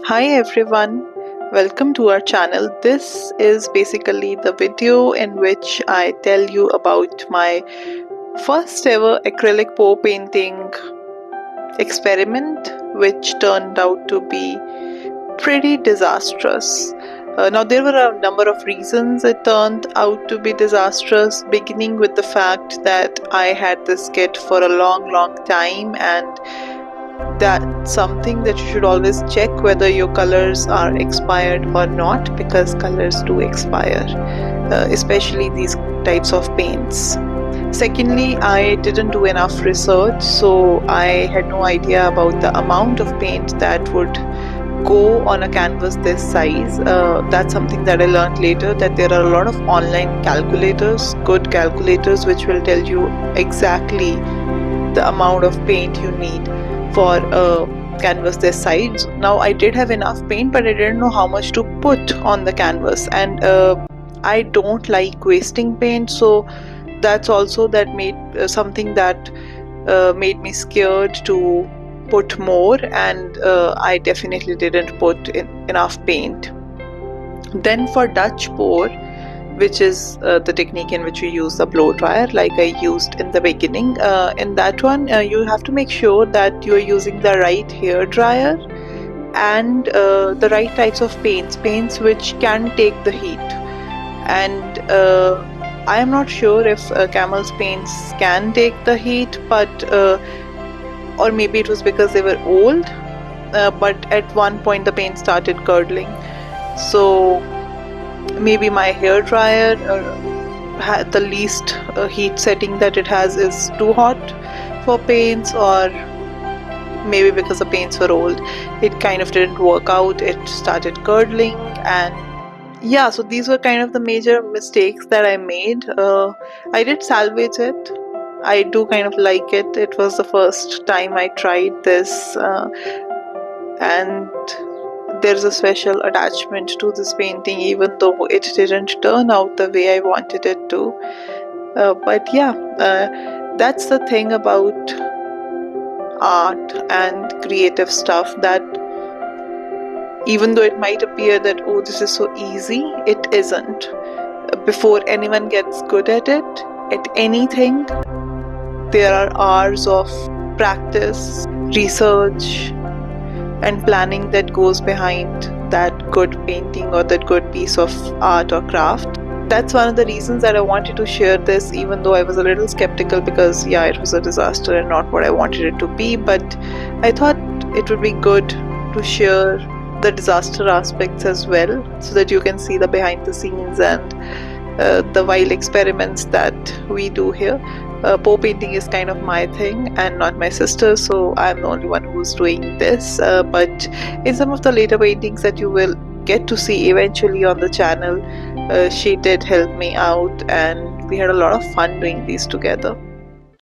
Hi everyone, welcome to our channel. This is basically the video in which I tell you about my first ever acrylic pour painting experiment, which turned out to be pretty disastrous. Now, there were a number of reasons it turned out to be disastrous, beginning with the fact that I had this kit for a long time, and that's something that you should always check whether your colors are expired or not, because colors do expire, especially these types of paints. Secondly, I didn't do enough research, so I had no idea about the amount of paint that would go on a canvas this size. That's something that I learned later, that there are a lot of online calculators, good calculators, which will tell you exactly the amount of paint you need for a canvas this size. Now, I did have enough paint, but I didn't know how much to put on the canvas, and I don't like wasting paint, so that's also that made something that made me scared to put more, and I definitely didn't put in enough paint. Then for Dutch pour, which is the technique in which we use the blow dryer like I used in the beginning, in that one you have to make sure that you are using the right hair dryer and the right types of paints which can take the heat. And I am not sure if Camel's paints can take the heat, but or maybe it was because they were old, but at one point the paint started curdling, so maybe my hair dryer had the least heat setting that it has is too hot for paints, or maybe because the paints were old, it kind of didn't work out, it started curdling. And yeah, so these were kind of the major mistakes that I made. I did salvage it. I do kind of like it. It was the first time I tried this, and there's a special attachment to this painting, even though it didn't turn out the way I wanted it to. But yeah, that's the thing about art and creative stuff, that even though it might appear that, oh, this is so easy, it isn't. Before anyone gets good at it, at anything, there are hours of practice, research, and planning that goes behind that good painting or that good piece of art or craft. That's one of the reasons that I wanted to share this, even though I was a little skeptical, because yeah, it was a disaster and not what I wanted it to be, but I thought it would be good to share the disaster aspects as well, so that you can see the behind the scenes and the wild experiments that we do here. Pour painting is kind of my thing and not my sister, so I'm the only one who's doing this, but in some of the later paintings that you will get to see eventually on the channel, she did help me out, and we had a lot of fun doing these together.